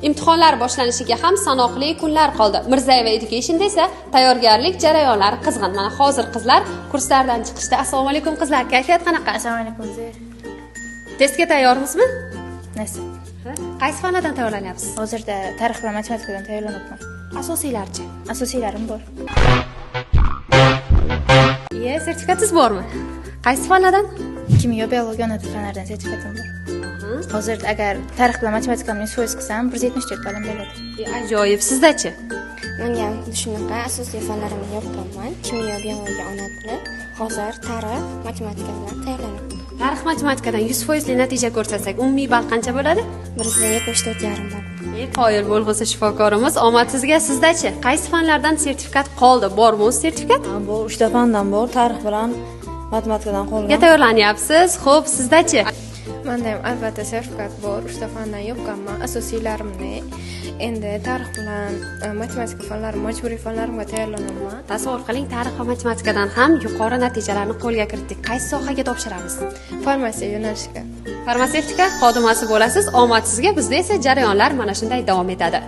Imtihonlar boshlanishiga ham sanoqli kunlar qoldi. Mirzaeva Education'da esa tayyorgarlik jarayonlari qizg'in. Mana hozir qizlar kurslardan chiqishda. Assalomu alaykum qizlar, kayfiyat qanaqa? Assalomu alaykum. Testga tayyormisizmi? Nasib. Qaysi fanlardan tayyorlanyapsiz? Hozirda tarix va matematikadan tayyorlanyapman. Asosiylarchi. Asosiylarim bor. Sertifikatingiz bormi? Qaysi fanlardan? Kimyo, biologiya, ona tili fanlaridan sertifikatim bor. Hozirda agar tarix bilan matematikani 100% qilsam, 174 balim bo'ladi. Ajoyib, sizdachi? Menga ham shunaqa asosiy fanlarimni yoqqanman. Kimyo, biologiya, ona tili. Hozir tarix, matematika bilan tayyorlanyapman. Tarix matematikadan 100% natija ko'rsatsak, umumiy ball qancha bo'ladi? 174,5 ball. Qoyil bo'lg'usi shifokorimiz, omad sizga. Sizdachi? Qaysi fanlardan sertifikat qoldi? Bormi o'z sertifikat? Bu 3 ta fandan bor, tarix bilan matematikadan qolgan. Nega tayyorlanyapsiz? Xo'p, sizdachi? Menda ham albatta sertifikat bor, 3 ta fandan yoqqanman. Asosiylarimni endi tarix bilan matematika fanlari majburiy fanlarimga tayyorlanaman. Tasavvur qiling, tarix va matematikadan ham yuqori natijalarni qo'lga kiritdik. Qaysi sohaga topshiramiz? Farmatsiya yo'nalishiga. Farmatsevtika xodimasi bo'lasiz. Omad sizga. Bizda esa jarayonlar mana shunday davom etadi.